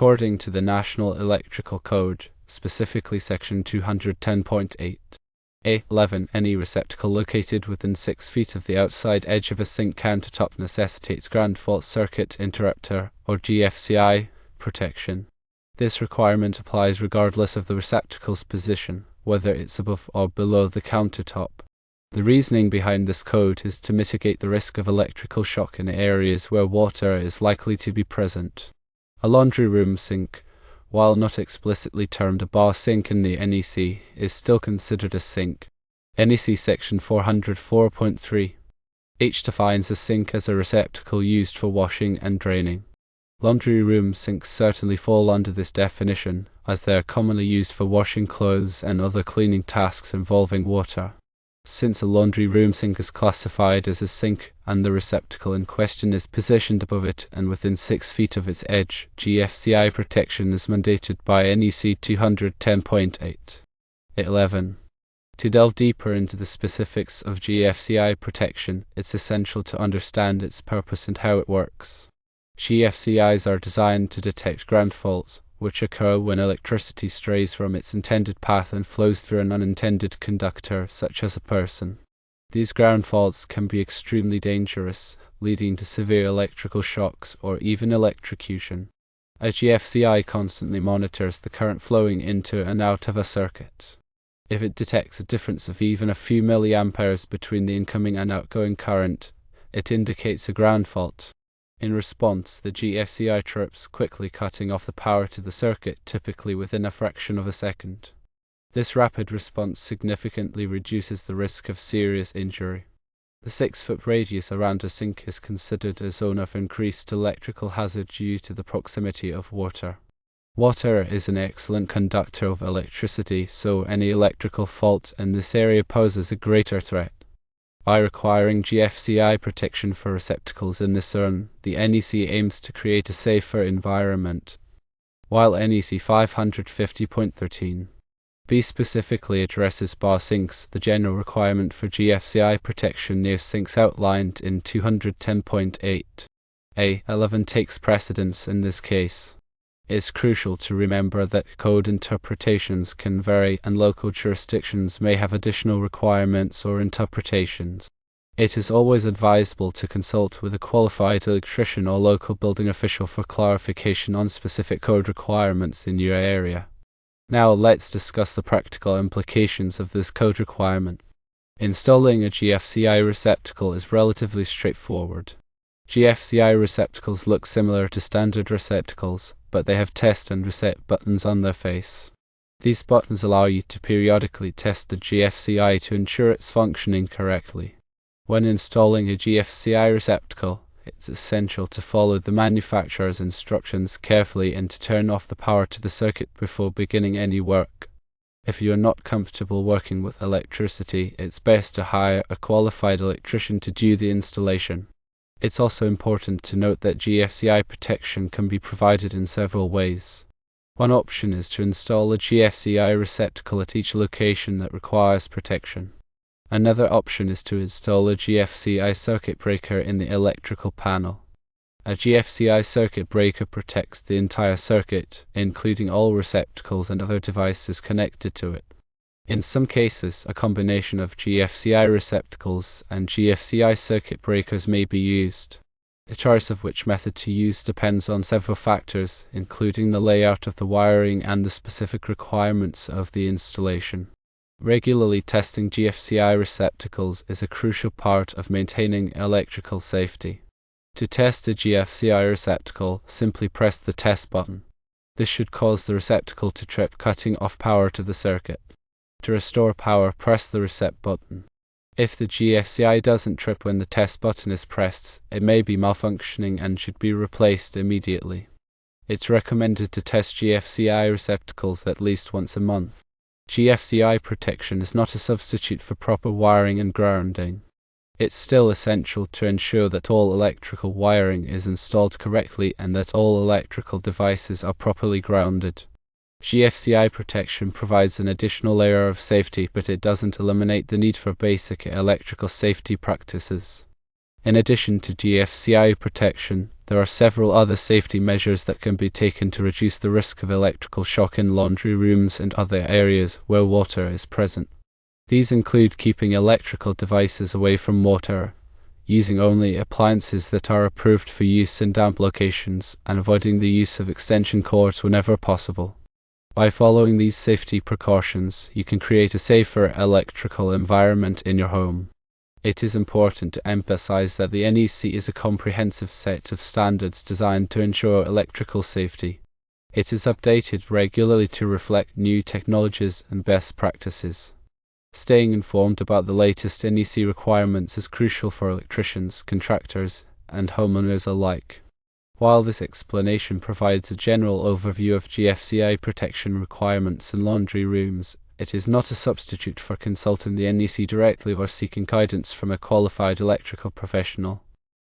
According to the National Electrical Code, specifically Section 210.8(a)(11), any receptacle located within 6 feet of the outside edge of a sink countertop necessitates ground fault circuit interrupter, or GFCI, protection. This requirement applies regardless of the receptacle's position, whether it's above or below the countertop. The reasoning behind this code is to mitigate the risk of electrical shock in areas where water is likely to be present. A laundry room sink, while not explicitly termed a bar sink in the NEC, is still considered a sink. NEC Section 404.3(h) defines a sink as a receptacle used for washing and draining. Laundry room sinks certainly fall under this definition, as they are commonly used for washing clothes and other cleaning tasks involving water. Since a laundry room sink is classified as a sink and the receptacle in question is positioned above it and within 6 feet of its edge, GFCI protection is mandated by NEC 210.8(11). To delve deeper into the specifics of GFCI protection, it's essential to understand its purpose and how it works. GFCIs are designed to detect ground faults, which occur when electricity strays from its intended path and flows through an unintended conductor, such as a person. These ground faults can be extremely dangerous, leading to severe electrical shocks or even electrocution. A GFCI constantly monitors the current flowing into and out of a circuit. If it detects a difference of even a few milliamperes between the incoming and outgoing current, it indicates a ground fault. In response, the GFCI trips, quickly cutting off the power to the circuit, typically within a fraction of a second. This rapid response significantly reduces the risk of serious injury. The 6-foot radius around a sink is considered a zone of increased electrical hazard due to the proximity of water. Water is an excellent conductor of electricity, so any electrical fault in this area poses a greater threat. By requiring GFCI protection for receptacles in this zone, the NEC aims to create a safer environment. While NEC 550.13(b) specifically addresses bar sinks, the general requirement for GFCI protection near sinks outlined in 210.8(a)(11) takes precedence in this case. It's crucial to remember that code interpretations can vary and local jurisdictions may have additional requirements or interpretations. It is always advisable to consult with a qualified electrician or local building official for clarification on specific code requirements in your area. Now let's discuss the practical implications of this code requirement. Installing a GFCI receptacle is relatively straightforward. GFCI receptacles look similar to standard receptacles, but they have test and reset buttons on their face. These buttons allow you to periodically test the GFCI to ensure it's functioning correctly. When installing a GFCI receptacle, it's essential to follow the manufacturer's instructions carefully and to turn off the power to the circuit before beginning any work. If you are not comfortable working with electricity, it's best to hire a qualified electrician to do the installation. It's also important to note that GFCI protection can be provided in several ways. One option is to install a GFCI receptacle at each location that requires protection. Another option is to install a GFCI circuit breaker in the electrical panel. A GFCI circuit breaker protects the entire circuit, including all receptacles and other devices connected to it. In some cases, a combination of GFCI receptacles and GFCI circuit breakers may be used. The choice of which method to use depends on several factors, including the layout of the wiring and the specific requirements of the installation. Regularly testing GFCI receptacles is a crucial part of maintaining electrical safety. To test a GFCI receptacle, simply press the test button. This should cause the receptacle to trip, cutting off power to the circuit. To restore power, press the reset button. If the GFCI doesn't trip when the test button is pressed, it may be malfunctioning and should be replaced immediately. It's recommended to test GFCI receptacles at least once a month. GFCI protection is not a substitute for proper wiring and grounding. It's still essential to ensure that all electrical wiring is installed correctly and that all electrical devices are properly grounded. GFCI protection provides an additional layer of safety, but it doesn't eliminate the need for basic electrical safety practices. In addition to GFCI protection, there are several other safety measures that can be taken to reduce the risk of electrical shock in laundry rooms and other areas where water is present. These include keeping electrical devices away from water, using only appliances that are approved for use in damp locations, and avoiding the use of extension cords whenever possible. By following these safety precautions, you can create a safer electrical environment in your home. It is important to emphasize that the NEC is a comprehensive set of standards designed to ensure electrical safety. It is updated regularly to reflect new technologies and best practices. Staying informed about the latest NEC requirements is crucial for electricians, contractors, and homeowners alike. While this explanation provides a general overview of GFCI protection requirements in laundry rooms, it is not a substitute for consulting the NEC directly or seeking guidance from a qualified electrical professional.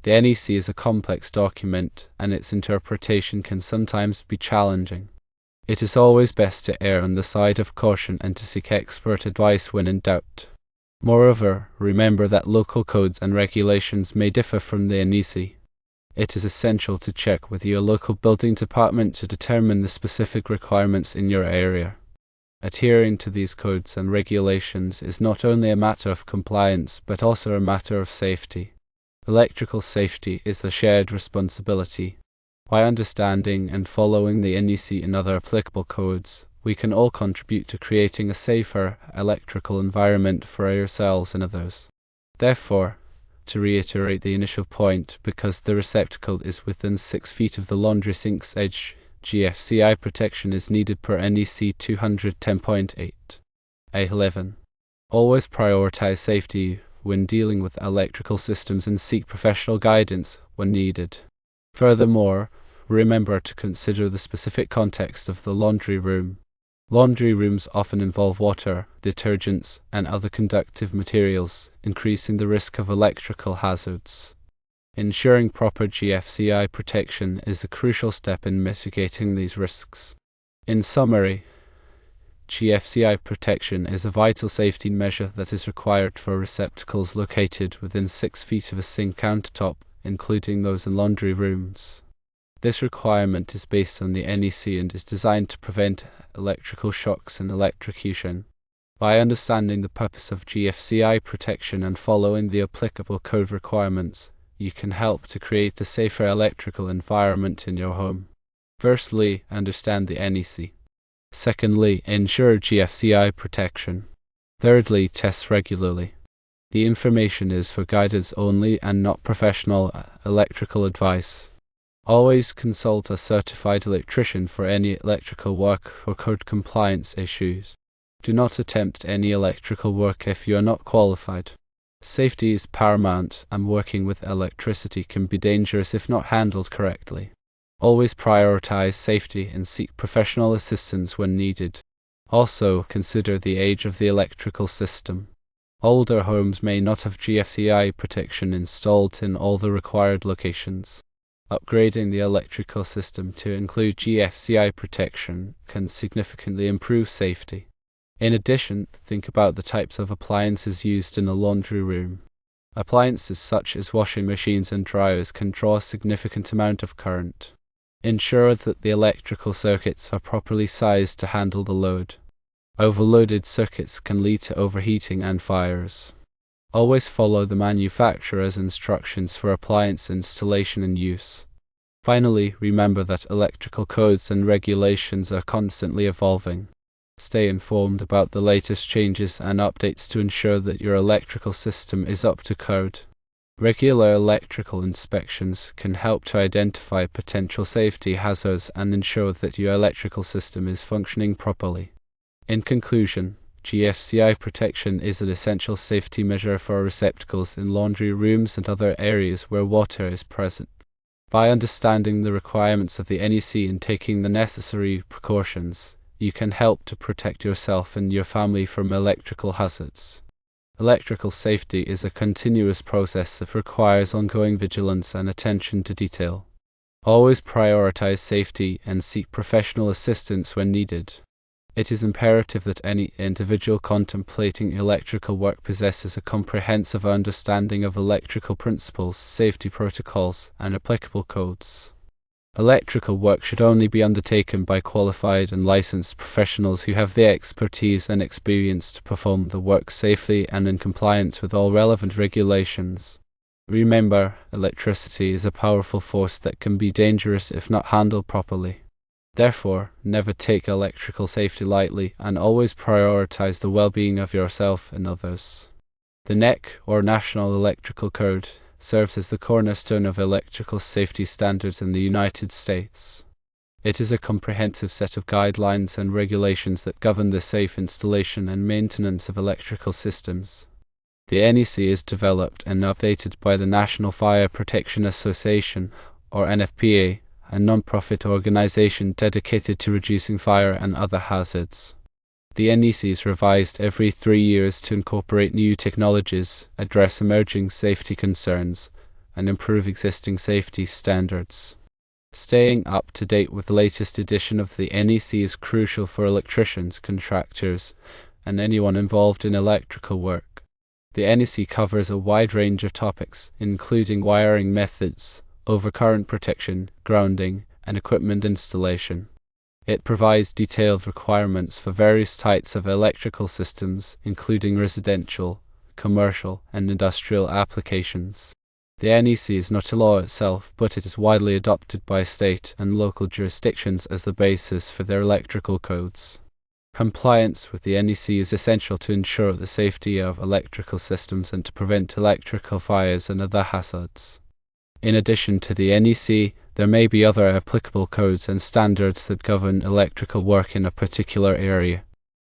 The NEC is a complex document, and its interpretation can sometimes be challenging. It is always best to err on the side of caution and to seek expert advice when in doubt. Moreover, remember that local codes and regulations may differ from the NEC. It is essential to check with your local building department to determine the specific requirements in your area. Adhering to these codes and regulations is not only a matter of compliance but also a matter of safety. Electrical safety is a shared responsibility. By understanding and following the NEC and other applicable codes, we can all contribute to creating a safer electrical environment for ourselves and others. Therefore, to reiterate the initial point, because the receptacle is within 6 feet of the laundry sink's edge, GFCI protection is needed per NEC 210.8. A11. Always prioritize safety when dealing with electrical systems and seek professional guidance when needed. Furthermore, remember to consider the specific context of the laundry room. Laundry rooms often involve water, detergents, and other conductive materials, increasing the risk of electrical hazards. Ensuring proper GFCI protection is a crucial step in mitigating these risks. In summary, GFCI protection is a vital safety measure that is required for receptacles located within 6 feet of a sink countertop, including those in laundry rooms. This requirement is based on the NEC and is designed to prevent electrical shocks and electrocution. By understanding the purpose of GFCI protection and following the applicable code requirements, you can help to create a safer electrical environment in your home. Firstly, understand the NEC. Secondly, ensure GFCI protection. Thirdly, test regularly. The information is for guidance only and not professional electrical advice. Always consult a certified electrician for any electrical work or code compliance issues. Do not attempt any electrical work if you are not qualified. Safety is paramount, and working with electricity can be dangerous if not handled correctly. Always prioritize safety and seek professional assistance when needed. Also, consider the age of the electrical system. Older homes may not have GFCI protection installed in all the required locations. Upgrading the electrical system to include GFCI protection can significantly improve safety. In addition, think about the types of appliances used in a laundry room. Appliances such as washing machines and dryers can draw a significant amount of current. Ensure that the electrical circuits are properly sized to handle the load. Overloaded circuits can lead to overheating and fires. Always follow the manufacturer's instructions for appliance installation and use. Finally, remember that electrical codes and regulations are constantly evolving. Stay informed about the latest changes and updates to ensure that your electrical system is up to code. Regular electrical inspections can help to identify potential safety hazards and ensure that your electrical system is functioning properly. In conclusion, GFCI protection is an essential safety measure for receptacles in laundry rooms and other areas where water is present. By understanding the requirements of the NEC and taking the necessary precautions, you can help to protect yourself and your family from electrical hazards. Electrical safety is a continuous process that requires ongoing vigilance and attention to detail. Always prioritize safety and seek professional assistance when needed. It is imperative that any individual contemplating electrical work possesses a comprehensive understanding of electrical principles, safety protocols, and applicable codes. Electrical work should only be undertaken by qualified and licensed professionals who have the expertise and experience to perform the work safely and in compliance with all relevant regulations. Remember, electricity is a powerful force that can be dangerous if not handled properly. Therefore, never take electrical safety lightly and always prioritize the well-being of yourself and others. The NEC, or National Electrical Code, serves as the cornerstone of electrical safety standards in the United States. It is a comprehensive set of guidelines and regulations that govern the safe installation and maintenance of electrical systems. The NEC is developed and updated by the National Fire Protection Association, or NFPA, a non-profit organization dedicated to reducing fire and other hazards. The NEC is revised every 3 years to incorporate new technologies, address emerging safety concerns, and improve existing safety standards. Staying up to date with the latest edition of the NEC is crucial for electricians, contractors, and anyone involved in electrical work. The NEC covers a wide range of topics, including wiring methods, overcurrent protection, grounding, and equipment installation. It provides detailed requirements for various types of electrical systems, including residential, commercial, and industrial applications. The NEC is not a law itself, but it is widely adopted by state and local jurisdictions as the basis for their electrical codes. Compliance with the NEC is essential to ensure the safety of electrical systems and to prevent electrical fires and other hazards. In addition to the NEC, there may be other applicable codes and standards that govern electrical work in a particular area.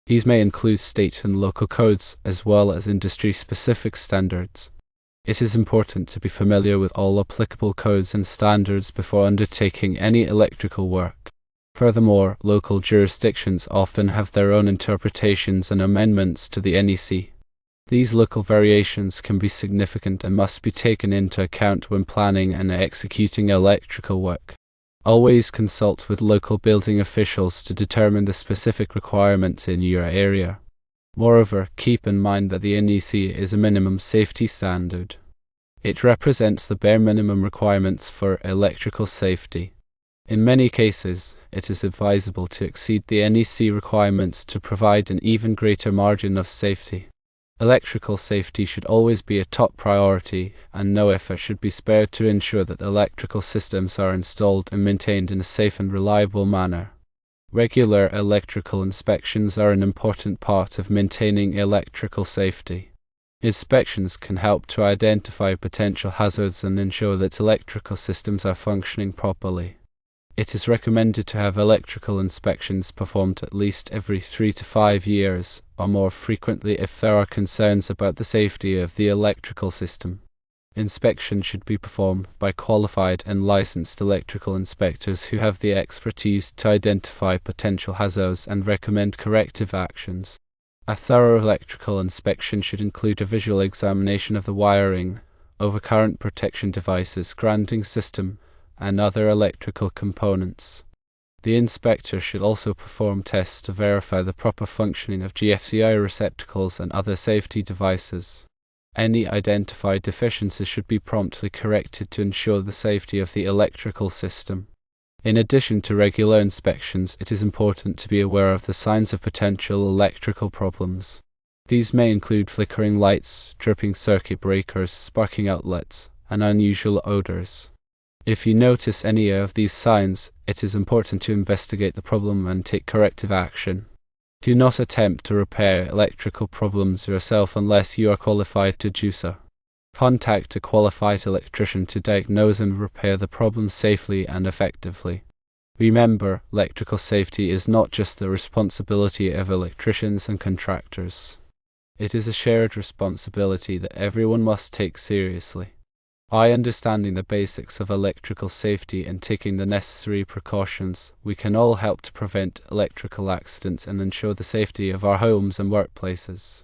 These may include state and local codes, as well as industry-specific standards. It is important to be familiar with all applicable codes and standards before undertaking any electrical work. Furthermore, local jurisdictions often have their own interpretations and amendments to the NEC. These local variations can be significant and must be taken into account when planning and executing electrical work. Always consult with local building officials to determine the specific requirements in your area. Moreover, keep in mind that the NEC is a minimum safety standard. It represents the bare minimum requirements for electrical safety. In many cases, it is advisable to exceed the NEC requirements to provide an even greater margin of safety. Electrical safety should always be a top priority, and no effort should be spared to ensure that electrical systems are installed and maintained in a safe and reliable manner. Regular electrical inspections are an important part of maintaining electrical safety. Inspections can help to identify potential hazards and ensure that electrical systems are functioning properly. It is recommended to have electrical inspections performed at least every 3 to 5 years, or more frequently if there are concerns about the safety of the electrical system. Inspection should be performed by qualified and licensed electrical inspectors who have the expertise to identify potential hazards and recommend corrective actions. A thorough electrical inspection should include a visual examination of the wiring, overcurrent protection devices, grounding system, and other electrical components. The inspector should also perform tests to verify the proper functioning of GFCI receptacles and other safety devices. Any identified deficiencies should be promptly corrected to ensure the safety of the electrical system. In addition to regular inspections, it is important to be aware of the signs of potential electrical problems. These may include flickering lights, tripping circuit breakers, sparking outlets, and unusual odors. If you notice any of these signs, it is important to investigate the problem and take corrective action. Do not attempt to repair electrical problems yourself unless you are qualified to do so. Contact a qualified electrician to diagnose and repair the problem safely and effectively. Remember, electrical safety is not just the responsibility of electricians and contractors. It is a shared responsibility that everyone must take seriously. By understanding the basics of electrical safety and taking the necessary precautions, we can all help to prevent electrical accidents and ensure the safety of our homes and workplaces.